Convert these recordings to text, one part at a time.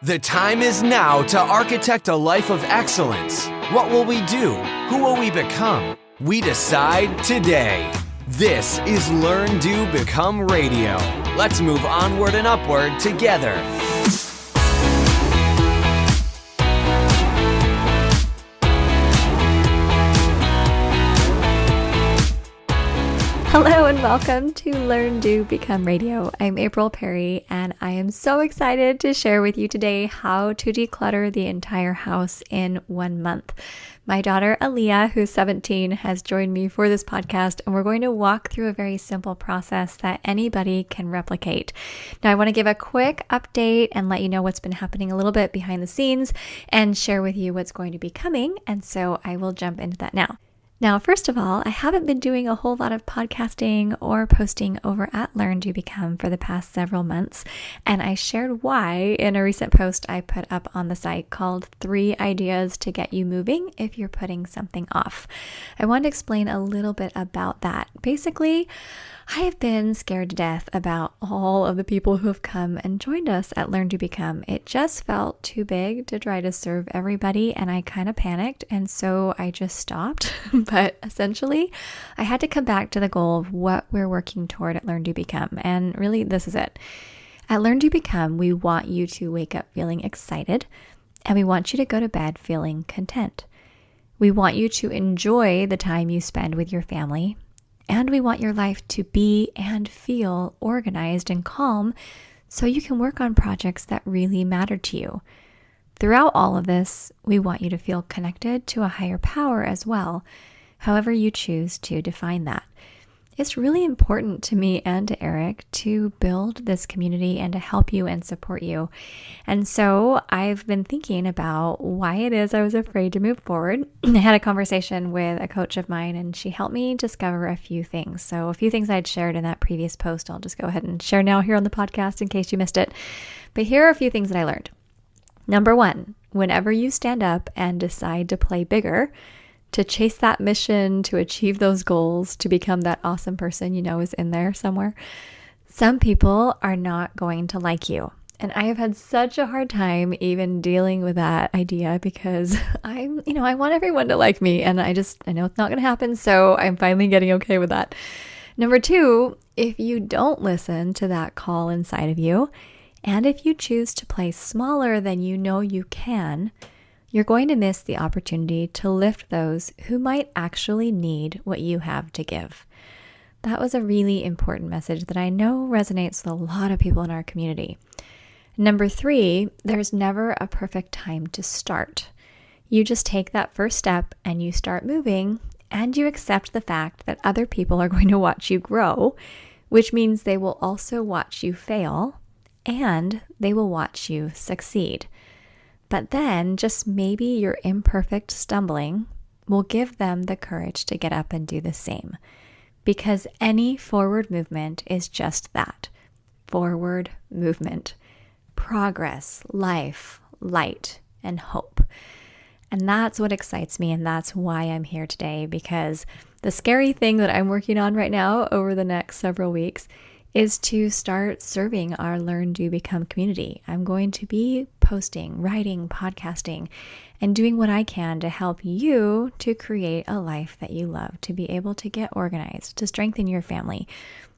The time is now to architect a life of excellence. What will we do? Who will we become? We decide today. This is Learn, Do, Become Radio. Let's move onward and upward together. Hello and welcome to Learn, Do, Become Radio. I'm April Perry and I am so excited to share with you today how to declutter the entire house in 1 month. My daughter Aaliyah, who's 17, has joined me for this podcast and we're going to walk through a very simple process that anybody can replicate. Now I want to give a quick update and let you know what's been happening a little bit behind the scenes and share with you what's going to be coming, and so I will jump into that now. Now, first of all, I haven't been doing a whole lot of podcasting or posting over at Learn to Become for the past several months, and I shared why in a recent post I put up on the site called 3 Ideas to Get You Moving If You're Putting Something Off. I want to explain a little bit about that. Basically, I have been scared to death about all of the people who have come and joined us at Learn to Become. It just felt too big to try to serve everybody, and I kind of panicked, and so I just stopped. But essentially, I had to come back to the goal of what we're working toward at Learn to Become, and really, this is it. At Learn to Become, we want you to wake up feeling excited, and we want you to go to bed feeling content. We want you to enjoy the time you spend with your family, and we want your life to be and feel organized and calm so you can work on projects that really matter to you. Throughout all of this, we want you to feel connected to a higher power as well, however you choose to define that. It's really important to me and to Eric to build this community and to help you and support you. And so I've been thinking about why it is I was afraid to move forward. I had a conversation with a coach of mine and she helped me discover a few things. So a few things I'd shared in that previous post, I'll just go ahead and share now here on the podcast in case you missed it. But here are a few things that I learned. Number 1, whenever you stand up and decide to play bigger, to chase that mission, to achieve those goals, to become that awesome person you know is in there somewhere, some people are not going to like you. And I have had such a hard time even dealing with that idea because I want everyone to like me, and I know it's not going to happen, so I'm finally getting okay with that. Number 2, if you don't listen to that call inside of you, and if you choose to play smaller than you know you can, you're going to miss the opportunity to lift those who might actually need what you have to give. That was a really important message that I know resonates with a lot of people in our community. Number 3, there's never a perfect time to start. You just take that first step and you start moving, and you accept the fact that other people are going to watch you grow, which means they will also watch you fail and they will watch you succeed. But then just maybe your imperfect stumbling will give them the courage to get up and do the same. Because any forward movement is just that. Forward movement. Progress, life, light, and hope. And that's what excites me, and that's why I'm here today, because the scary thing that I'm working on right now over the next several weeks is to start serving our Learn, Do, Become community. I'm going to be posting, writing, podcasting, and doing what I can to help you to create a life that you love, to be able to get organized, to strengthen your family,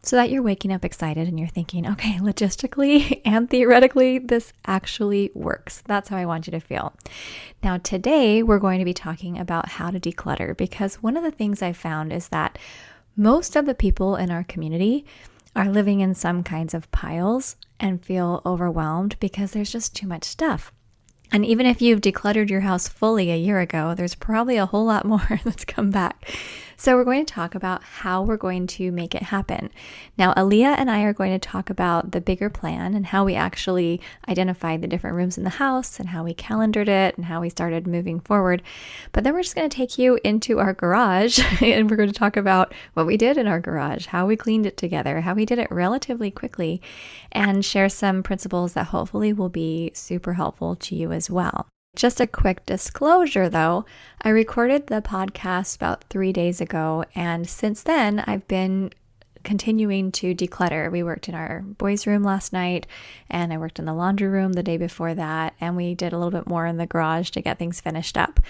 so that you're waking up excited and you're thinking, okay, logistically and theoretically, this actually works. That's how I want you to feel. Now, today, we're going to be talking about how to declutter, because one of the things I found is that most of the people in our community are living in some kinds of piles and feel overwhelmed because there's just too much stuff. And even if you've decluttered your house fully a year ago, there's probably a whole lot more that's come back. So we're going to talk about how we're going to make it happen. Now, Aaliyah and I are going to talk about the bigger plan and how we actually identified the different rooms in the house and how we calendared it and how we started moving forward. But then we're just going to take you into our garage and we're going to talk about what we did in our garage, how we cleaned it together, how we did it relatively quickly, and share some principles that hopefully will be super helpful to you as well. Just a quick disclosure though, I recorded the podcast about 3 days ago, and since then I've been continuing to declutter. We worked in our boys' room last night, and I worked in the laundry room the day before that, and we did a little bit more in the garage to get things finished up.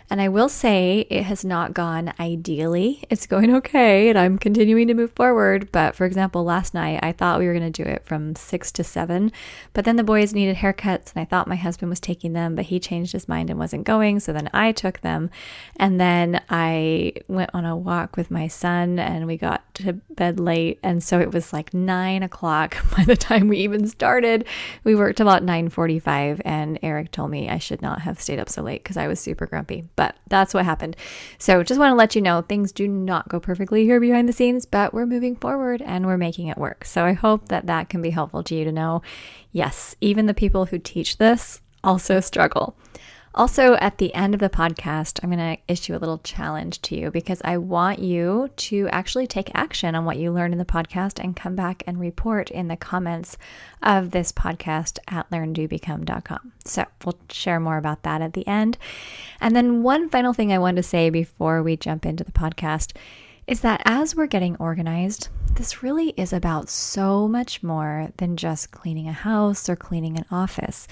And I will say it has not gone ideally. It's going okay, and I'm continuing to move forward. But for example, last night, I thought we were going to do it from 6 to 7, but then the boys needed haircuts, and I thought my husband was taking them, but he changed his mind and wasn't going. So then I took them, and then I went on a walk with my son, and we got to bed late. And so it was like 9 o'clock by the time we even started. We worked about 9:45, and Eric told me I should not have stayed up so late because I was super grumpy. But that's what happened. So just want to let you know, things do not go perfectly here behind the scenes, but we're moving forward and we're making it work. So I hope that that can be helpful to you to know, yes, even the people who teach this also struggle. Also, at the end of the podcast, I'm going to issue a little challenge to you because I want you to actually take action on what you learned in the podcast and come back and report in the comments of this podcast at learndobecome.com. So we'll share more about that at the end. And then one final thing I wanted to say before we jump into the podcast is that as we're getting organized, this really is about so much more than just cleaning a house or cleaning an office.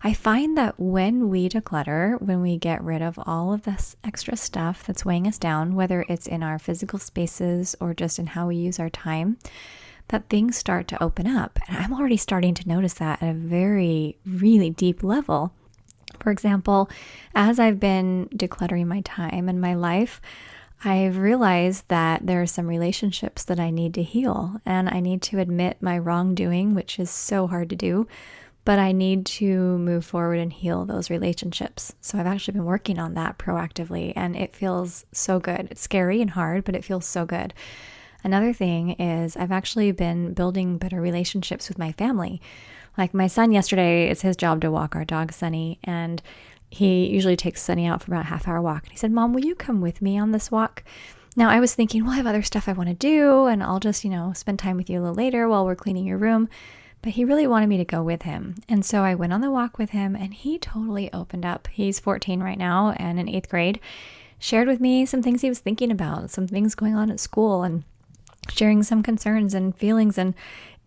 I find that when we declutter, when we get rid of all of this extra stuff that's weighing us down, whether it's in our physical spaces or just in how we use our time, that things start to open up. And I'm already starting to notice that at a very, really deep level. For example, as I've been decluttering my time and my life, I've realized that there are some relationships that I need to heal, and I need to admit my wrongdoing, which is so hard to do. But I need to move forward and heal those relationships. So I've actually been working on that proactively, and it feels so good. It's scary and hard, but it feels so good. Another thing is I've actually been building better relationships with my family. Like my son yesterday, it's his job to walk our dog Sunny, and he usually takes Sunny out for about a half-hour walk. And he said, "Mom, will you come with me on this walk?" Now I was thinking, well, I have other stuff I want to do, and I'll just, spend time with you a little later while we're cleaning your room. But he really wanted me to go with him. And so I went on the walk with him, and he totally opened up. He's 14 right now and in 8th grade. Shared with me some things he was thinking about, some things going on at school, and sharing some concerns and feelings. And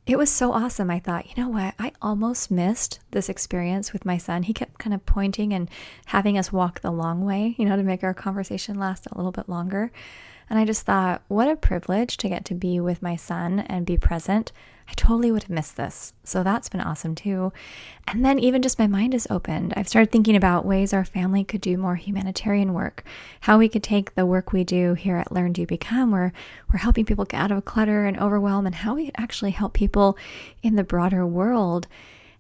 it was so awesome. I thought, you know what? I almost missed this experience with my son. He kept kind of pointing and having us walk the long way, to make our conversation last a little bit longer. And I just thought, what a privilege to get to be with my son and be present. I totally would have missed this. So that's been awesome too. And then even just my mind is opened. I've started thinking about ways our family could do more humanitarian work, how we could take the work we do here at Learn, Do, Become, where we're helping people get out of clutter and overwhelm, and how we could actually help people in the broader world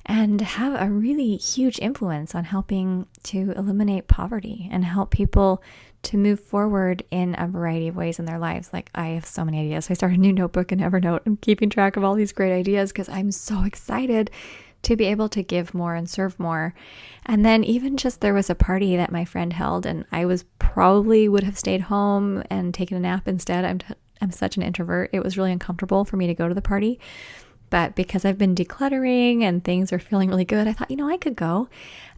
and have a really huge influence on helping to eliminate poverty and help people to move forward in a variety of ways in their lives. Like, I have so many ideas. I started a new notebook in Evernote. I'm keeping track of all these great ideas because I'm so excited to be able to give more and serve more. And then even just there was a party that my friend held, and I probably would have stayed home and taken a nap instead. I'm such an introvert. It was really uncomfortable for me to go to the party. But because I've been decluttering and things are feeling really good, I thought, I could go.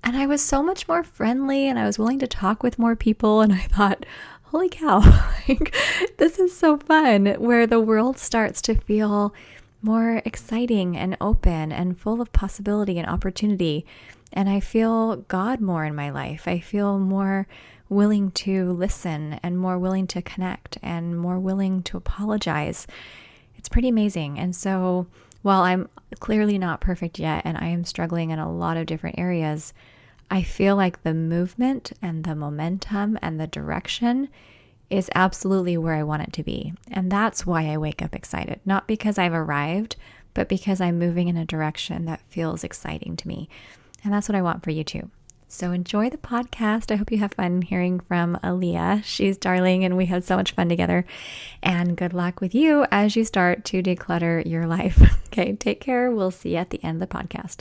And I was so much more friendly, and I was willing to talk with more people. And I thought, holy cow, this is so fun, where the world starts to feel more exciting and open and full of possibility and opportunity. And I feel God more in my life. I feel more willing to listen and more willing to connect and more willing to apologize. It's pretty amazing. And so while I'm clearly not perfect yet, and I am struggling in a lot of different areas, I feel like the movement and the momentum and the direction is absolutely where I want it to be. And that's why I wake up excited, not because I've arrived, but because I'm moving in a direction that feels exciting to me. And that's what I want for you too. So enjoy the podcast. I hope you have fun hearing from Aaliyah. She's darling, and we had so much fun together. And good luck with you as you start to declutter your life. Okay, take care. We'll see you at the end of the podcast.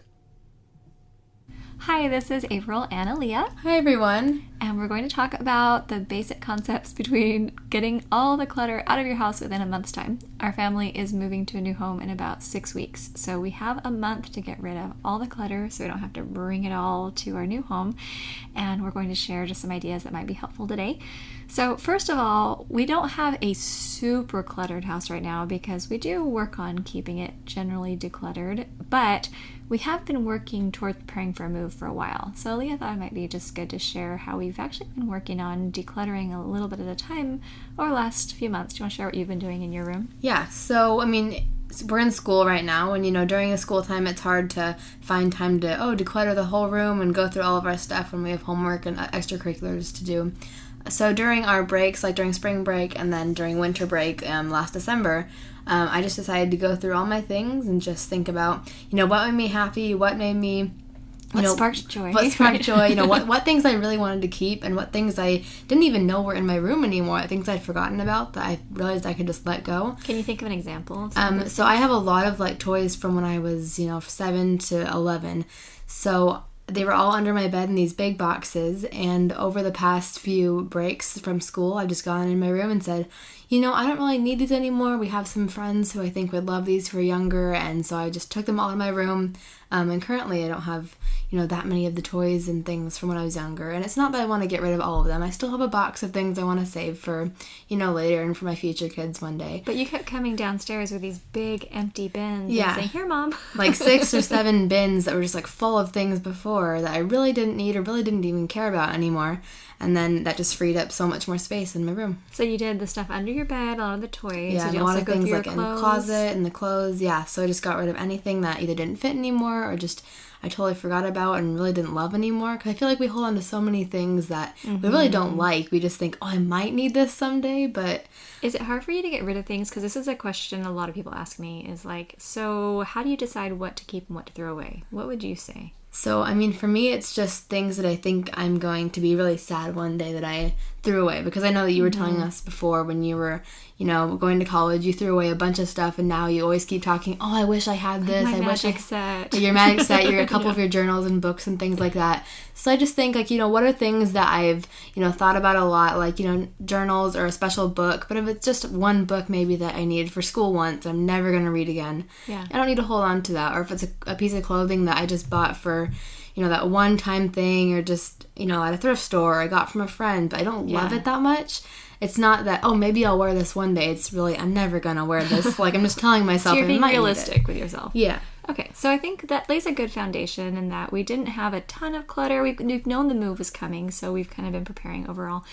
Hi, this is April and Aaliyah. Hi, everyone. And we're going to talk about the basic concepts between getting all the clutter out of your house within a month's time. Our family is moving to a new home in about 6 weeks, so we have a month to get rid of all the clutter so we don't have to bring it all to our new home. And we're going to share just some ideas that might be helpful today. So first of all, we don't have a super cluttered house right now because we do work on keeping it generally decluttered, but we have been working toward preparing for a move for a while. So Aaliyah thought it might be just good to share how we've actually been working on decluttering a little bit at a time over the last few months. Do you want to share what you've been doing in your room? Yeah, so, we're in school right now, and, during the school time, it's hard to find time to, declutter the whole room and go through all of our stuff when we have homework and extracurriculars to do. So during our breaks, like during spring break and then during winter break last December, I just decided to go through all my things and just think about, what made me happy, what made me, what sparked joy. What sparked joy, what things I really wanted to keep and what things I didn't even know were in my room anymore, things I'd forgotten about that I realized I could just let go. Can you think of an example? So I have a lot of toys from when I was, 7 to 11. So they were all under my bed in these big boxes, and over the past few breaks from school, I've just gone in my room and said, I don't really need these anymore. We have some friends who I think would love these who are younger, and so I just took them all in my room, and currently I don't have, that many of the toys and things from when I was younger, and it's not that I want to get rid of all of them. I still have a box of things I want to save for, later and for my future kids one day. But you kept coming downstairs with these big empty bins and saying, here, Mom. 6 or 7 bins that were just full of things before that I really didn't need or really didn't even care about anymore. And then that just freed up so much more space in my room. So you did the stuff under your bed, a lot of the toys. Yeah, did you a lot also of go things through in your the closet and the clothes. Yeah, so I just got rid of anything that either didn't fit anymore or just I totally forgot about and really didn't love anymore. Because I feel like we hold on to so many things that we really don't like. We just think, I might need this someday, but... Is it hard for you to get rid of things? Because this is a question a lot of people ask me, is so how do you decide what to keep and what to throw away? What would you say? So, for me, it's just things that I think I'm going to be really sad one day that I threw away. Because I know that you were telling us before when you were, going to college, you threw away a bunch of stuff, and now you always keep talking, I wish I had this. My magic set. Your magic set, a couple of your journals and books and things like that. So I just think, what are things that I've, thought about a lot, journals or a special book. But if it's just one book maybe that I needed for school once, I'm never going to read again. Yeah. I don't need to hold on to that. Or if it's a piece of clothing that I just bought for, that one-time thing or just, at a thrift store I got from a friend, but I don't love it that much. It's not that, maybe I'll wear this one day. It's really, I'm never going to wear this. I'm just telling myself. So you're being realistic with yourself. Yeah. Okay, so I think that lays a good foundation in that we didn't have a ton of clutter. We've known the move was coming, so we've kind of been preparing overall.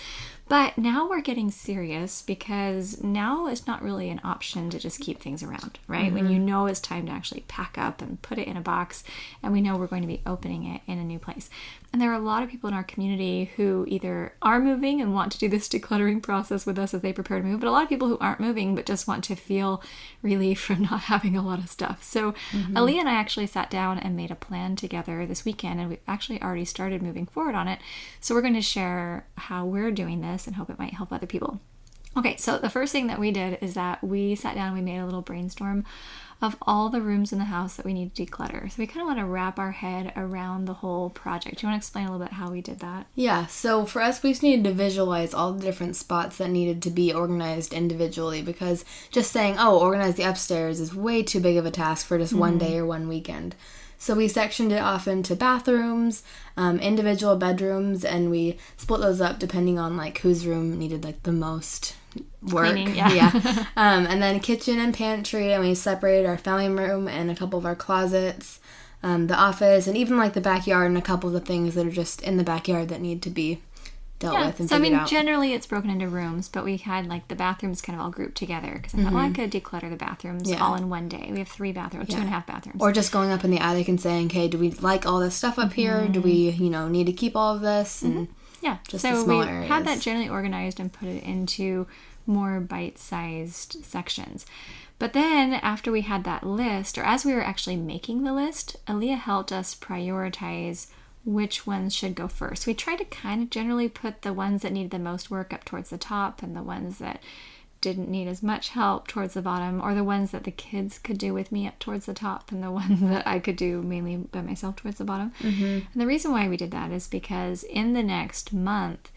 But now we're getting serious because now it's not really an option to just keep things around, right? When you know it's time to actually pack up and put it in a box, and we know we're going to be opening it in a new place. And there are a lot of people in our community who either are moving and want to do this decluttering process with us as they prepare to move, but a lot of people who aren't moving but just want to feel relief from not having a lot of stuff. So Aaliyah and I actually sat down and made a plan together this weekend, and we've actually already started moving forward on it. So we're going to share how we're doing this and hope it might help other people. Okay, so the first thing that we did is that we sat down and we made a little brainstorm of all the rooms in the house that we need to declutter. So we kind of want to wrap our head around the whole project. Do you want to explain a little bit how we did that? Yeah, so for us, we just needed to visualize all the different spots that needed to be organized individually, because just saying, organize the upstairs is way too big of a task for just one day or one weekend. So we sectioned it off into bathrooms, individual bedrooms, and we split those up depending on whose room needed the most work. Cleaning, yeah. And then kitchen and pantry, and we separated our family room and a couple of our closets, the office, and even the backyard and a couple of the things that are just in the backyard that need to be dealt with and figured out. Generally it's broken into rooms, but we had the bathrooms kind of all grouped together because I thought, I could declutter the bathrooms all in one day. We have 3 bathrooms, 2.5 bathrooms. Or just going up in the attic and saying, okay, do we like all this stuff up here? Do we, need to keep all of this? And yeah, just so the small we areas. had that generally organized and put it into more bite-sized sections. But then after we had that list, or as we were actually making the list, Aaliyah helped us prioritize which ones should go first. We tried to kind of generally put the ones that needed the most work up towards the top and the ones that didn't need as much help towards the bottom, or the ones that the kids could do with me up towards the top, and the ones that I could do mainly by myself towards the bottom. And the reason why we did that is because in the next month,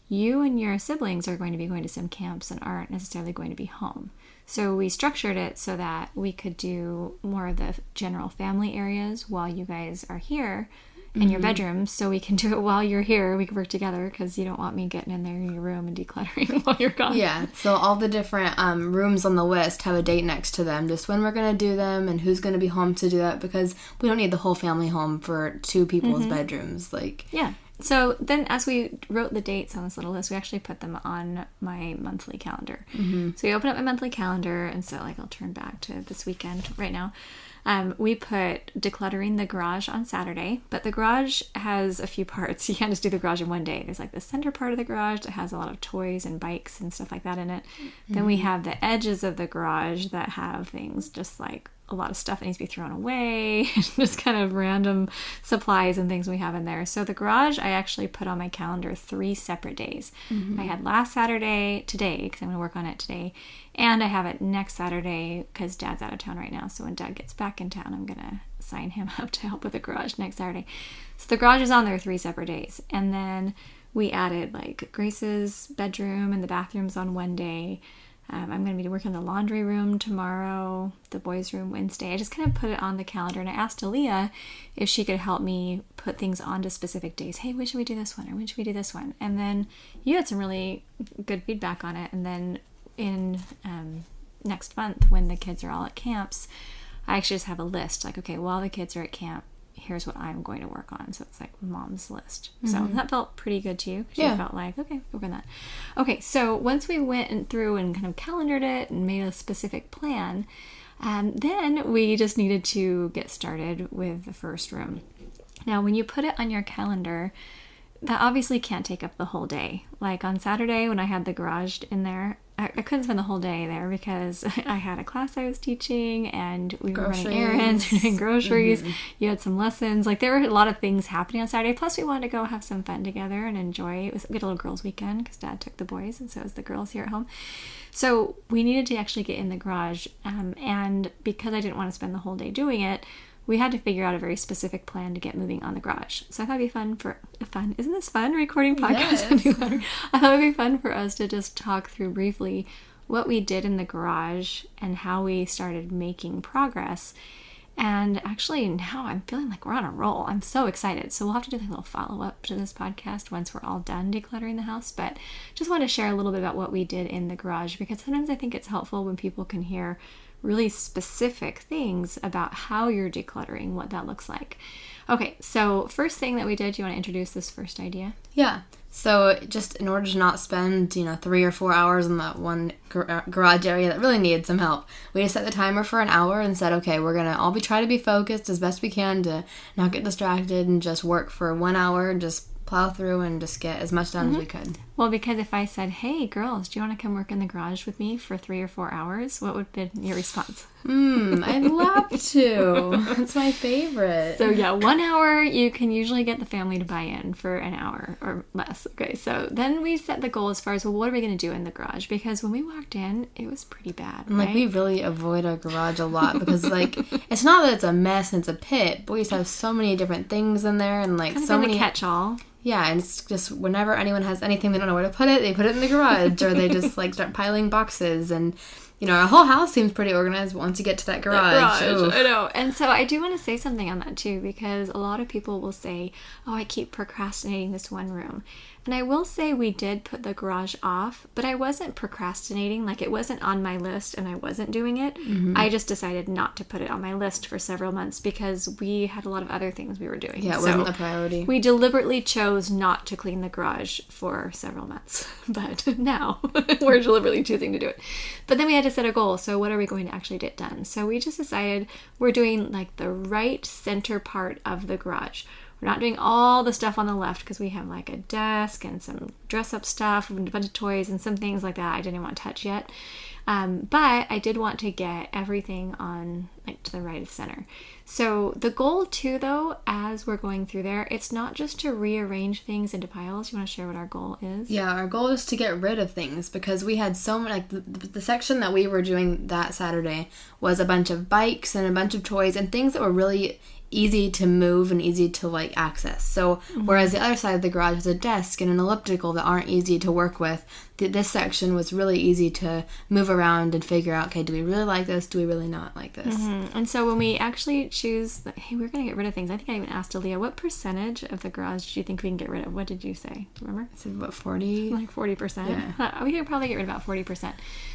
you and your siblings are going to be going to some camps and aren't necessarily going to be home. So we structured it so that we could do more of the general family areas while you guys are here in your bedrooms, so we can do it while you're here. We can work together because you don't want me getting in there in your room and decluttering while you're gone. Yeah, so all the different rooms on the list have a date next to them, just when we're going to do them and who's going to be home to do that, because we don't need the whole family home for 2 people's bedrooms. Yeah. So then as we wrote the dates on this little list, we actually put them on my monthly calendar. So we open up my monthly calendar, and so I'll turn back to this weekend right now. We put decluttering the garage on Saturday, but the garage has a few parts. You can't just do the garage in one day. There's the center part of the garage that has a lot of toys and bikes and stuff like that in it. Then we have the edges of the garage that have things just like a lot of stuff that needs to be thrown away, just kind of random supplies and things we have in there. So the garage, I actually put on my calendar 3 separate days. I had last Saturday, today, because I'm going to work on it today, and I have it next Saturday because Dad's out of town right now. So when Dad gets back in town, I'm going to sign him up to help with the garage next Saturday. So the garage is on there 3 separate days. And then we added Grace's bedroom and the bathrooms on one day. I'm going to be working on the laundry room tomorrow, the boys' room Wednesday. I just kind of put it on the calendar, and I asked Aaliyah if she could help me put things onto specific days. Hey, when should we do this one? Or when should we do this one? And then you had some really good feedback on it. And then in next month, when the kids are all at camps, I actually just have a list. Okay, while the kids are at camp, here's what I'm going to work on. So it's mom's list. So that felt pretty good to you, because you felt okay, work on that. Okay, so once we went through and kind of calendared it and made a specific plan, then we just needed to get started with the first room. Now, when you put it on your calendar, that obviously can't take up the whole day. On Saturday when I had the garage in there, I couldn't spend the whole day there because I had a class I was teaching, and we were running errands, doing groceries. You had some lessons. There were a lot of things happening on Saturday. Plus, we wanted to go have some fun together and enjoy. We had a little girls' weekend because Dad took the boys, and so it was the girls here at home. So we needed to actually get in the garage, and because I didn't want to spend the whole day doing it, we had to figure out a very specific plan to get moving on the garage. So I thought it'd be fun. Isn't this fun, recording podcasts? Yes. I thought it'd be fun for us to just talk through briefly what we did in the garage and how we started making progress. And actually now I'm feeling like we're on a roll. I'm so excited. So we'll have to do a little follow-up to this podcast once we're all done decluttering the house. But just want to share a little bit about what we did in the garage, because sometimes I think it's helpful when people can hear really specific things about how you're decluttering, what that looks like. Okay, so first thing that we did, do you want to introduce this first idea? Yeah. So just in order to not spend, 3 or 4 hours in that one garage area that really needed some help, we just set the timer for an hour and said, okay, we're going to all try to be focused as best we can to not get distracted and just work for 1 hour and just plow through and just get as much done as we could. Well, because if I said, hey, girls, do you want to come work in the garage with me for 3 or 4 hours? What would have been your response? I'd love to. It's my favorite. So yeah, 1 hour, you can usually get the family to buy in for an hour or less. Okay, so then we set the goal as far as, well, what are we going to do in the garage? Because when we walked in, it was pretty bad, and, right? we really avoid our garage a lot because, it's not that it's a mess and it's a pit, but we just have so many different things in there and, kind of so many... catch-all. Yeah, and it's just whenever anyone has anything they don't know where to put it, they put it in the garage, or they just start piling boxes. And our whole house seems pretty organized once you get to that garage. I know. And so I do want to say something on that too, because a lot of people will say, oh, I keep procrastinating this one room. And I will say we did put the garage off, but I wasn't procrastinating. It wasn't on my list and I wasn't doing it. I just decided not to put it on my list for several months because we had a lot of other things we were doing. Yeah, it wasn't a priority. We deliberately chose not to clean the garage for several months, but now we're deliberately choosing to do it. But then we had to set a goal. So what are we going to actually get done? So we just decided we're doing the right center part of the garage. We're not doing all the stuff on the left because we have like a desk and some dress-up stuff and a bunch of toys and some things like that I didn't want to touch yet. But I did want to get everything on like to the right of center. So the goal too, though, as we're going through there, it's not just to rearrange things into piles. You want to share what our goal is? Yeah, our goal is to get rid of things because we had so many, like the section that we were doing that Saturday was a bunch of bikes and a bunch of toys and things that were really easy to move and easy to like access. So whereas the other side of the garage was a desk and an elliptical that aren't easy to work with, this section was really easy to move around and figure out, okay, do we really like this? Do we really not like this? And so when we actually choose, hey, we're going to get rid of things, I think I even asked Aaliyah, what percentage of the garage do you think we can get rid of? What did you say? Remember? I said, what, 40? Like 40%. Yeah. We could probably get rid of about 40%.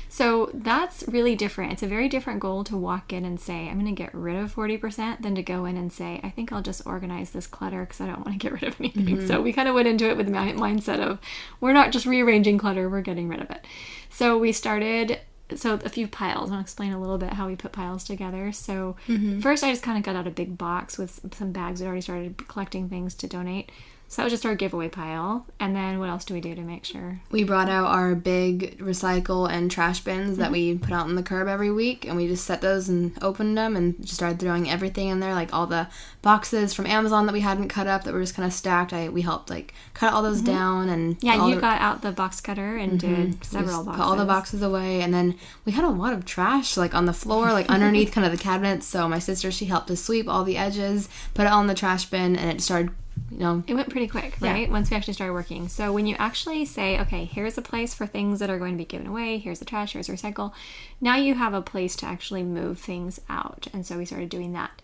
So that's really different. It's a very different goal to walk in and say, I'm going to get rid of 40% than to go in and say, I think I'll just organize this clutter because I don't want to get rid of anything. So we kind of went into it with the mindset of, we're not just rearranging clutter, we're getting rid of it. So we started, a few piles. I'll explain a little bit how we put piles together. So first I just kind of got out a big box with some bags. We'd already started collecting things to donate. So that was just our giveaway pile. And then what else do we do to make sure? We brought out our big recycle and trash bins that we put out on the curb every week. And we just set those and opened them and just started throwing everything in there. Like all the boxes from Amazon that we hadn't cut up that were just kind of stacked. We helped like cut all those down. And yeah, you got out the box cutter and did several boxes. Put all the boxes away. And then we had a lot of trash like on the floor, like underneath kind of the cabinets. So my sister, she helped us sweep all the edges, put it all in the trash bin, and it started, it went pretty quick, right? Once we actually started working. So when you actually say, okay, here's a place for things that are going to be given away, here's the trash, here's the recycle, now you have a place to actually move things out. And so we started doing that.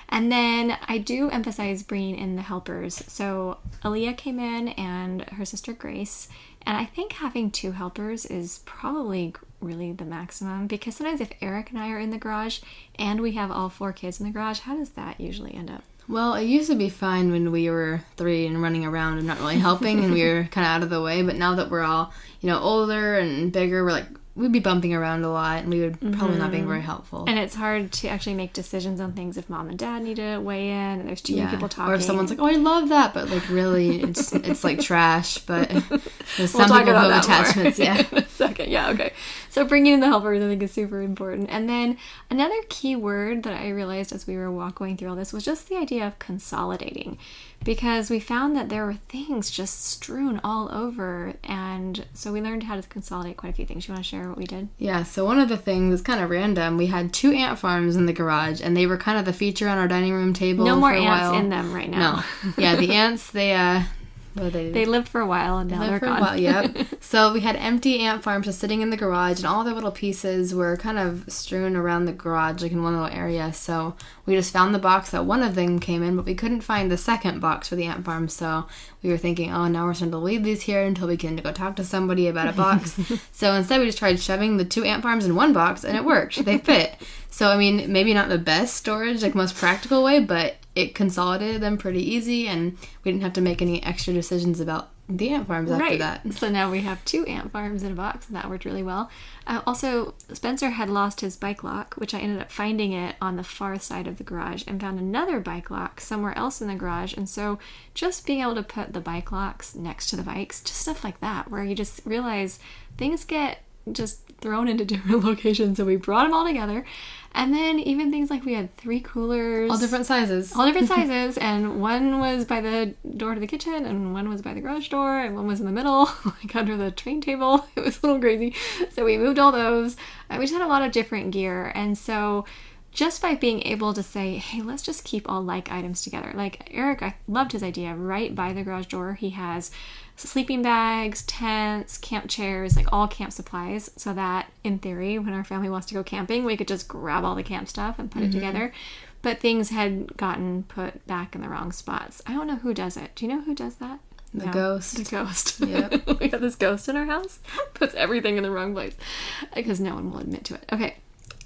And then I do emphasize bringing in the helpers. So Aaliyah came in and her sister Grace, and I think having 2 helpers is probably really the maximum, because sometimes if Eric and I are in the garage and we have all 4 kids in the garage, how does that usually end up? Well, it used to be fine when we were 3 and running around and not really helping and we were kind of out of the way. But now that we're all, older and bigger, we'd be bumping around a lot and we would probably not be very helpful. And it's hard to actually make decisions on things if mom and dad need to weigh in and there's too many people talking. Or if someone's like, oh, I love that, but like really it's like trash. But there's we'll some people who have attachments. Yeah. In a second. Yeah, okay. So bringing in the helpers I think is super important. And then another key word that I realized as we were going through all this was just the idea of consolidating. Because we found that there were things just strewn all over, and so we learned how to consolidate quite a few things. You want to share what we did? Yeah, so one of the things that's kind of random, we had 2 ant farms in the garage, and they were kind of the feature on our dining room table for a while. No more ants in them right now. No. Yeah, the ants, they lived for a while and now they're gone. Yep. So we had empty ant farms just sitting in the garage, and all the little pieces were kind of strewn around the garage, like in one little area. So we just found the box that one of them came in, but we couldn't find the second box for the ant farm. So we were thinking, oh, now we're just going to leave these here until we can go talk to somebody about a box. So instead we just tried shoving the 2 ant farms in one box, and it worked. They fit. So, I mean, maybe not the best storage, like most practical way, but it consolidated them pretty easy, and we didn't have to make any extra decisions about the ant farms after that. So now we have 2 ant farms in a box, and that worked really well. Also, Spencer had lost his bike lock, which I ended up finding it on the far side of the garage, and found another bike lock somewhere else in the garage. And so just being able to put the bike locks next to the bikes, just stuff like that, where you just realize things get just thrown into different locations. So we brought them all together. And then even things like we had 3 coolers. All different sizes. And one was by the door to the kitchen, and one was by the garage door, and one was in the middle, like under the train table. It was a little crazy. So we moved all those. We just had a lot of different gear. And so just by being able to say, hey, let's just keep all like items together. Like Eric, I loved his idea. Right by the garage door, he has sleeping bags, tents, camp chairs, like all camp supplies, so that in theory when our family wants to go camping we could just grab all the camp stuff and put it together. But things had gotten put back in the wrong spots. I don't know who does it. Do you know who does that? The ghost. The ghost. Yep. We have this ghost in our house. Puts everything in the wrong place because no one will admit to it. Okay.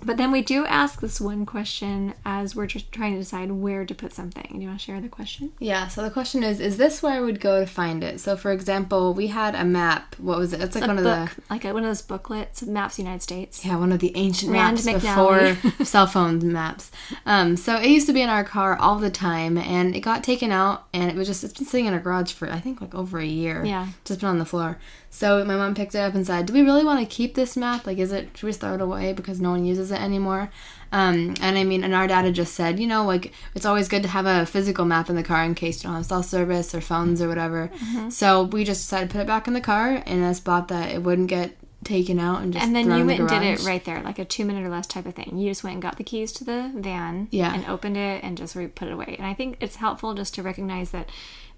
But then we do ask this one question as we're just trying to decide where to put something. Do you want to share the question? Yeah, so the question is this where I would go to find it? So, for example, we had a map. What was it? It's like one of the... Like one of those booklets, Maps of the United States. Yeah, one of the ancient Rand maps McNally. before cell phone maps. So it used to be in our car all the time, and it got taken out, and it's been sitting in our garage for, I think, like over a year. Yeah. Just been on the floor. So my mom picked it up and said, do we really want to keep this map? Like, should we just throw it away because no one uses it anymore? And our dad had just said, like, it's always good to have a physical map in the car in case you don't have cell service or phones or whatever. Mm-hmm. So we just decided to put it back in the car and I thought that it wouldn't get taken out and just and then thrown you in the went and did garage. it right there, like a 2-minute or less type of thing. You just went and got the keys to the van and opened it and just put it away. And I think it's helpful just to recognize that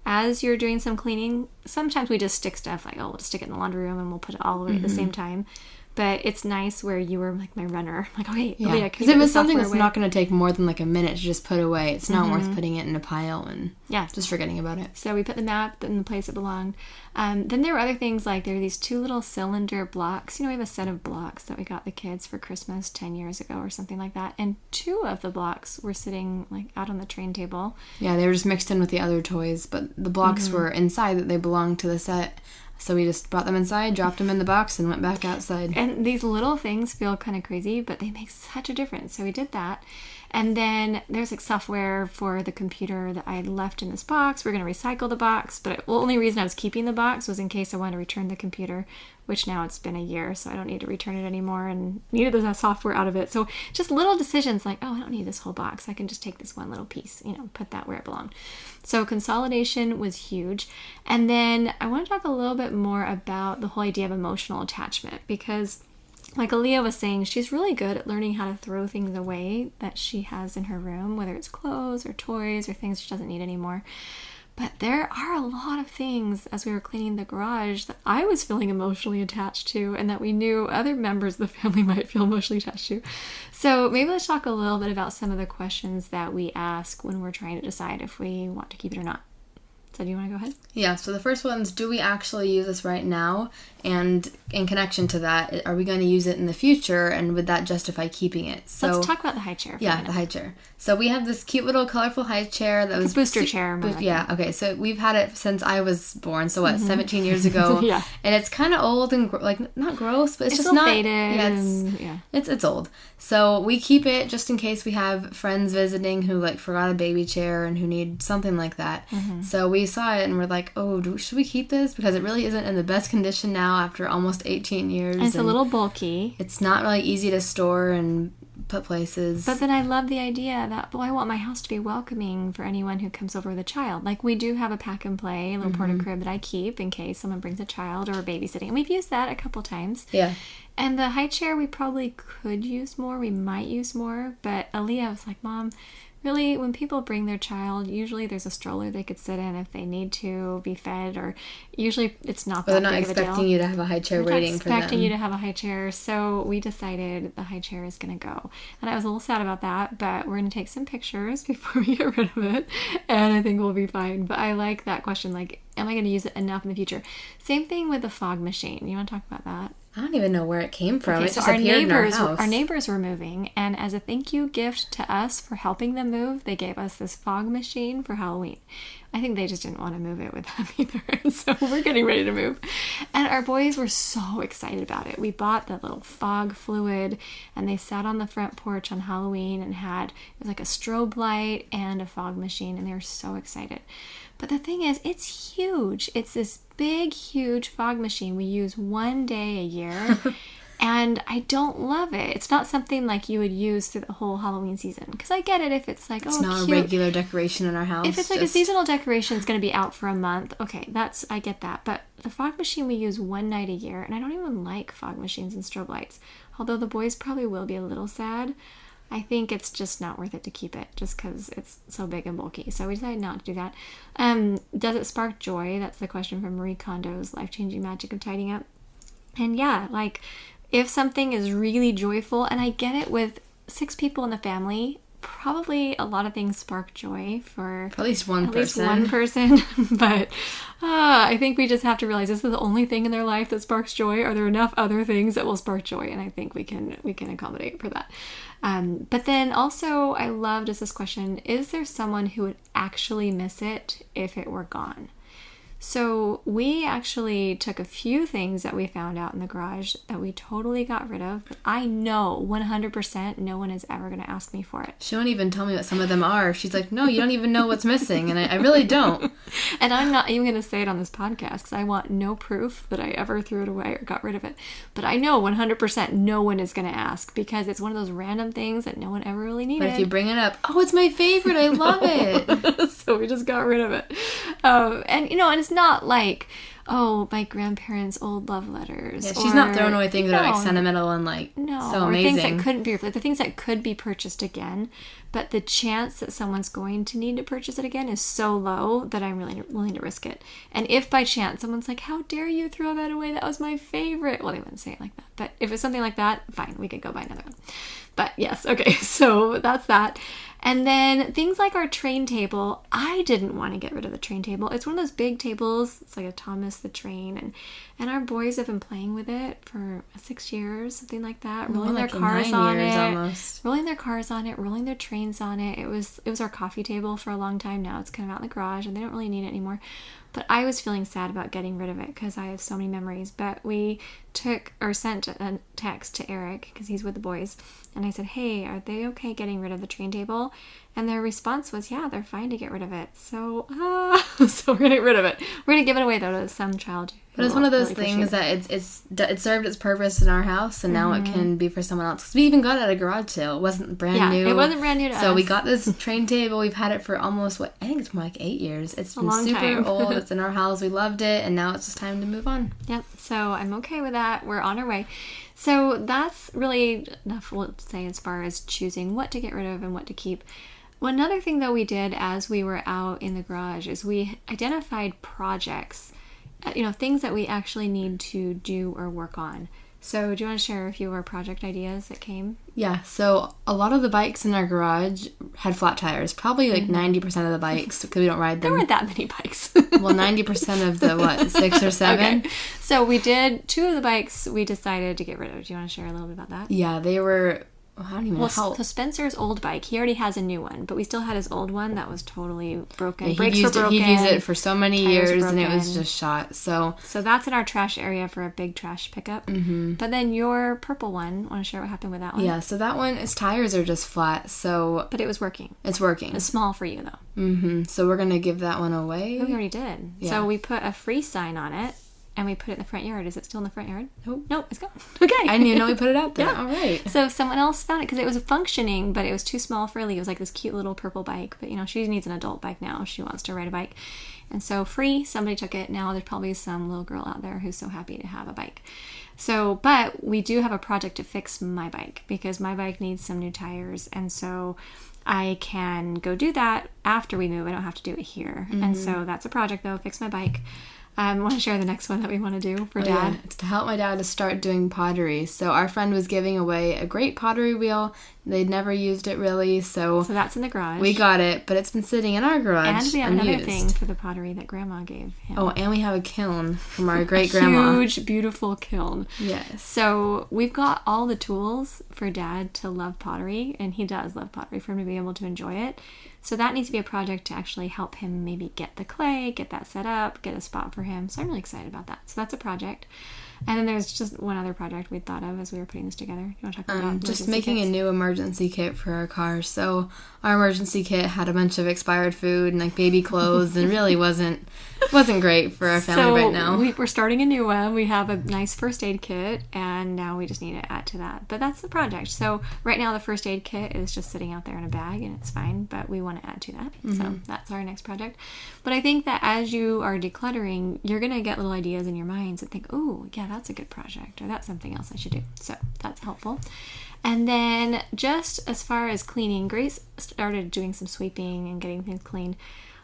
as you're doing some cleaning, sometimes we just stick stuff like, we'll just stick it in the laundry room and we'll put it all away at the same time. But it's nice where you were like my runner. Like, okay, Leah, because it was something that's not going to take more than like a minute to just put away. It's not worth putting it in a pile and just forgetting about it. So we put the map in the place it belonged. Then there were other things like there are these 2 little cylinder blocks. We have a set of blocks that we got the kids for Christmas 10 years ago or something like that. And 2 of the blocks were sitting like out on the train table. Yeah, they were just mixed in with the other toys, but the blocks were inside that they belonged to the set. So we just brought them inside, dropped them in the box, and went back outside. And these little things feel kind of crazy, but they make such a difference. So we did that. And then there's like software for the computer that I had left in this box. We're going to recycle the box, but the only reason I was keeping the box was in case I wanted to return the computer, which now it's been a year, so I don't need to return it anymore and needed the software out of it. So just little decisions like, I don't need this whole box. I can just take this one little piece, put that where it belonged. So consolidation was huge. And then I want to talk a little bit more about the whole idea of emotional attachment because like Aaliyah was saying, she's really good at learning how to throw things away that she has in her room, whether it's clothes or toys or things she doesn't need anymore. But there are a lot of things as we were cleaning the garage that I was feeling emotionally attached to and that we knew other members of the family might feel emotionally attached to. So maybe let's talk a little bit about some of the questions that we ask when we're trying to decide if we want to keep it or not. So do you want to go ahead? Yeah, so the first one's, do we actually use this right now? And in connection to that, are we going to use it in the future? And would that justify keeping it? So let's talk about the high chair. Yeah, the high chair. So we have this cute little colorful high chair that was... a booster chair. Yeah, okay. So we've had it since I was born. So what, 17 years ago? Yeah. And it's kind of old and not gross, but it's just not... faded. Yeah, it's old. So we keep it just in case we have friends visiting who like forgot a baby chair and who need something like that. So we saw it and we're like, should we keep this? Because it really isn't in the best condition now after almost 18 years. And it's a little bulky. It's not really easy to store and put places. But then I love the idea that, I want my house to be welcoming for anyone who comes over with a child. Like we do have a pack and play, a little porta crib that I keep in case someone brings a child or a babysitting. And we've used that a couple times. Yeah. And the high chair we probably could use more. We might use more. But Aaliyah was like, Mom, really, when people bring their child, usually there's a stroller they could sit in if they need to be fed, or usually it's not that big of a deal. They're not expecting you to have a high chair waiting for them. Expecting you to have a high chair, so we decided the high chair is going to go. And I was a little sad about that, but we're going to take some pictures before we get rid of it, and I think we'll be fine. But I like that question, like, am I going to use it enough in the future? Same thing with the fog machine. You want to talk about that? I don't even know where it came from. Okay, it so just appeared in our house. Our neighbors were moving, and as a thank you gift to us for helping them move, they gave us this fog machine for Halloween. I think they just didn't want to move it with them either, and so we're getting ready to move. And our boys were so excited about it. We bought the little fog fluid, and they sat on the front porch on Halloween and it was like a strobe light and a fog machine, and they were so excited. But the thing is, it's huge. It's this big, huge fog machine we use one day a year. And I don't love it. It's not something like you would use through the whole Halloween season. Because I get it if it's like, it's not cute. A regular decoration in our house. If it's like a seasonal decoration, it's going to be out for a month. Okay, I get that. But the fog machine we use one night a year. And I don't even like fog machines and strobe lights. Although the boys probably will be a little sad. I think it's just not worth it to keep it just because it's so big and bulky. So we decided not to do that. Does it spark joy? That's the question from Marie Kondo's Life-Changing Magic of Tidying Up. And yeah, like if something is really joyful, and I get it with 6 people in the family, probably a lot of things spark joy for at least one person. But I think we just have to realize this is the only thing in their life that sparks joy. Are there enough other things that will spark joy? And I think we can accommodate for that. But then also, I love just this question: is there someone who would actually miss it if it were gone? So we actually took a few things that we found out in the garage that we totally got rid of. But I know 100% no one is ever going to ask me for it. She won't even tell me what some of them are. She's like, no, you don't even know what's missing. And I really don't. And I'm not even going to say it on this podcast because I want no proof that I ever threw it away or got rid of it. But I know 100% no one is going to ask because it's one of those random things that no one ever really needed. But if you bring it up, oh, it's my favorite. I love it. So we just got rid of it. And it's not like, oh, my grandparents' old love letters. Yeah, she's not throwing away things that are like sentimental and like so amazing. Things that couldn't be, the things that could be purchased again, but the chance that someone's going to need to purchase it again is so low that I'm really willing to risk it. And if by chance someone's like, how dare you throw that away? That was my favorite. Well, they wouldn't say it like that. But if it's something like that, fine, we could go buy another one. But yes, okay, so that's that. And then things like our train table, I didn't want to get rid of the train table. It's one of those big tables. It's like a Thomas the Train. And our boys have been playing with it for 6 years, something like that. Rolling their cars on it. Almost. Rolling their cars on it, rolling their trains on it. It was our coffee table for a long time now. It's kind of out in the garage and they don't really need it anymore. But I was feeling sad about getting rid of it because I have so many memories. But we sent a text to Eric because he's with the boys. And I said, hey, are they okay getting rid of the train table? And their response was, yeah, they're fine to get rid of it. So, so we're going to get rid of it. We're going to give it away, though, to some child. But it's one of those things that it served its purpose in our house, and now it can be for someone else. Because we even got it at a garage sale. It wasn't brand new. It wasn't brand new to us. So we got this train table. We've had it for almost, I think it's more like 8 years. It's been super old. It's in our house. We loved it, and now it's just time to move on. Yep. So I'm okay with that. We're on our way. So that's really enough, we'll say, as far as choosing what to get rid of and what to keep. One other thing, though, we did as we were out in the garage is we identified projects, things that we actually need to do or work on. So do you want to share a few of our project ideas that came? Yeah, so a lot of the bikes in our garage had flat tires. Probably like 90% of the bikes, because we don't ride them. There weren't that many bikes. Well, 90% of the, 6 or 7? Okay. So we did, 2 of the bikes we decided to get rid of. Do you want to share a little bit about that? Yeah, they were... I don't even know how... So Spencer's old bike, he already has a new one, but we still had his old one that was totally broken. Yeah, Brakes were broken. He'd used it for so many years, and it was just shot. So that's in our trash area for a big trash pickup. Mm-hmm. But then your purple one, want to share what happened with that one? Yeah, so that one, its tires are just flat, so... But it was working. It's working. It's small for you, though. Mm-hmm. So we're going to give that one away. Oh, we already did. Yeah. So we put a free sign on it. And we put it in the front yard. Is it still in the front yard? Nope, it's gone. Okay. I didn't even know we put it out there. Yeah. All right. So someone else found it because it was functioning, but it was too small for Ellie. It was like this cute little purple bike. But, she needs an adult bike now. She wants to ride a bike. And so free, somebody took it. Now there's probably some little girl out there who's so happy to have a bike. So, but we do have a project to fix my bike because my bike needs some new tires. And so I can go do that after we move. I don't have to do it here. Mm-hmm. And so that's a project, though, fix my bike. I want to share the next one that we want to do for Dad. Yeah. It's to help my dad to start doing pottery. So our friend was giving away a great pottery wheel. They'd never used it really, so that's in the garage. We got it, but it's been sitting in our garage. And we have another thing for the pottery that Grandma gave him. Oh, and we have a kiln from our great-grandma. Huge, beautiful kiln. Yes. So we've got all the tools for Dad to love pottery, and he does love pottery, for him to be able to enjoy it. So that needs to be a project to actually help him maybe get the clay, get that set up, get a spot for him. So I'm really excited about that. So that's a project. And then there's just one other project we thought of as we were putting this together. You want to talk about just making a new emergency kit for our car. So our emergency kit had a bunch of expired food and like baby clothes, and really wasn't great for our family right now. We're starting a new one. We have a nice first aid kit, and now we just need to add to that. But that's the project. So right now the first aid kit is just sitting out there in a bag, and it's fine. But we want to add to that. Mm-hmm. So that's our next project. But I think that as you are decluttering, you're going to get little ideas in your minds and think, oh, yeah, that's a good project, or that's something else I should do. So that's helpful. And then just as far as cleaning, Grace started doing some sweeping and getting things clean.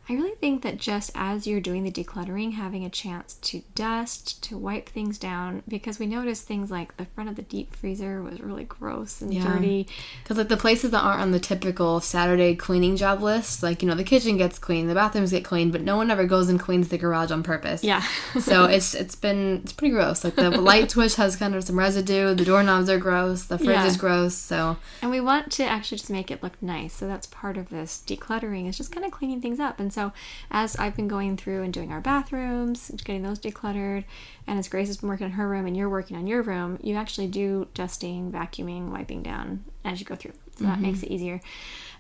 I really think that just as you're doing the decluttering, having a chance to dust, to wipe things down, because we noticed things like the front of the deep freezer was really gross and dirty. Because like the places that aren't on the typical Saturday cleaning job list, like, the kitchen gets cleaned, the bathrooms get cleaned, but no one ever goes and cleans the garage on purpose. Yeah. So it's pretty gross. Like the light switch has kind of some residue, the doorknobs are gross, the fridge is gross, so. And we want to actually just make it look nice. So that's part of this decluttering, is just kind of cleaning things up. And so as I've been going through and doing our bathrooms, getting those decluttered, and as Grace has been working on her room and you're working on your room, you actually do dusting, vacuuming, wiping down as you go through. So that makes it easier.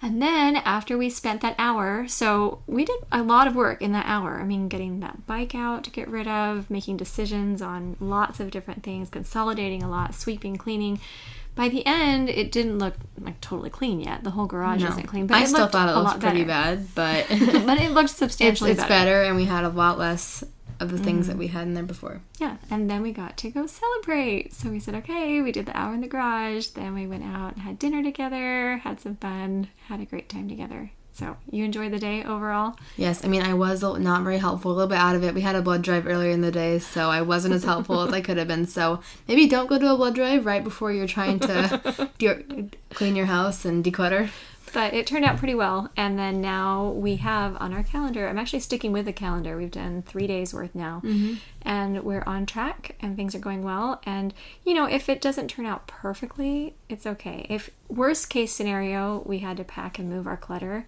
And then after we spent that hour, so we did a lot of work in that hour. I mean, getting that bike out to get rid of, making decisions on lots of different things, consolidating a lot, sweeping, cleaning. By the end, it didn't look like totally clean yet. The whole garage isn't clean. But I still thought it looked pretty bad, but but it looked substantially it's better, and we had a lot less of the things that we had in there before. Yeah, and then we got to go celebrate. So we said, okay, we did the hour in the garage. Then we went out and had dinner together, had some fun, had a great time together. So you enjoyed the day overall? Yes, I mean, I was not very helpful, a little bit out of it. We had a blood drive earlier in the day, so I wasn't as helpful as I could have been. So maybe don't go to a blood drive right before you're trying to clean your house and declutter. But it turned out pretty well. And then now we have on our calendar, I'm actually sticking with the calendar. We've done 3 days worth now. And we're on track and things are going well. And, if it doesn't turn out perfectly, it's okay. If worst case scenario, we had to pack and move our clutter,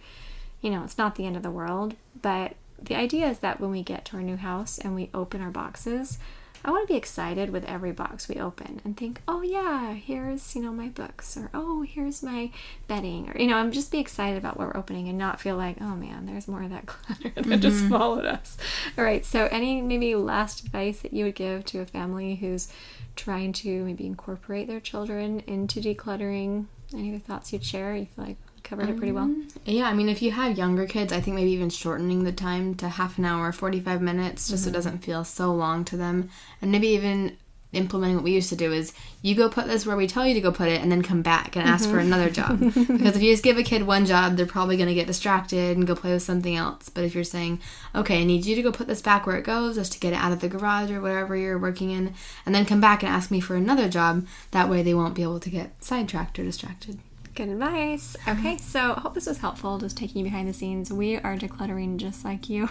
it's not the end of the world. But the idea is that when we get to our new house and we open our boxes, I want to be excited with every box we open and think, oh yeah, here's, my books, or oh, here's my bedding, or, I'm just be excited about what we're opening and not feel like, oh man, there's more of that clutter that just followed us. All right. So any maybe last advice that you would give to a family who's trying to maybe incorporate their children into decluttering? Any other thoughts you'd share? You feel like covered it pretty well? Yeah, I mean, if you have younger kids, I think maybe even shortening the time to half an hour, 45 minutes, just so it doesn't feel so long to them. And maybe even implementing what we used to do is, you go put this where we tell you to go put it, and then come back and ask for another job. Because if you just give a kid one job, they're probably going to get distracted and go play with something else. But if you're saying, okay, I need you to go put this back where it goes, just to get it out of the garage or wherever you're working in, and then come back and ask me for another job, that way they won't be able to get sidetracked or distracted. Good advice. Okay, so I hope this was helpful, just taking you behind the scenes. We are decluttering just like you.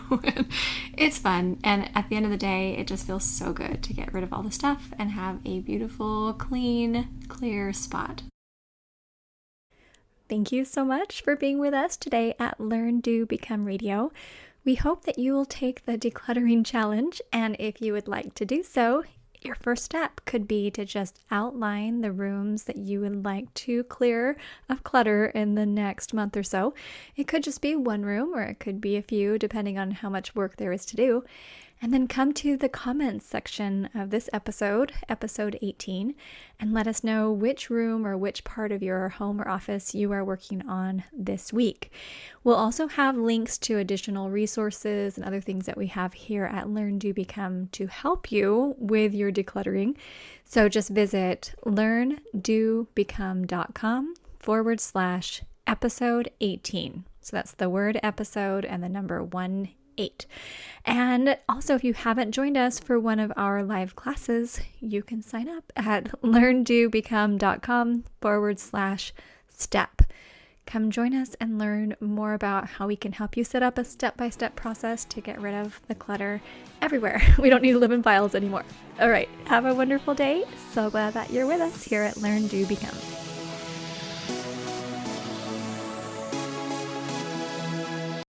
It's fun, and at the end of the day, it just feels so good to get rid of all the stuff and have a beautiful, clean, clear spot. Thank you so much for being with us today at Learn, Do, Become Radio. We hope that you will take the decluttering challenge, and if you would like to do so, your first step could be to just outline the rooms that you would like to clear of clutter in the next month or so. It could just be one room, or it could be a few, depending on how much work there is to do. And then come to the comments section of this episode, episode 18, and let us know which room or which part of your home or office you are working on this week. We'll also have links to additional resources and other things that we have here at Learn, Do, Become to help you with your decluttering. So just visit learndobecome.com/episode 18. So that's the word episode and the number 18. And also, if you haven't joined us for one of our live classes, you can sign up at learndobecome.com/step. Come join us and learn more about how we can help you set up a step-by-step process to get rid of the clutter everywhere. We don't need to live in piles anymore. All right, have a wonderful day. So glad that you're with us here at Learn, Do, Become.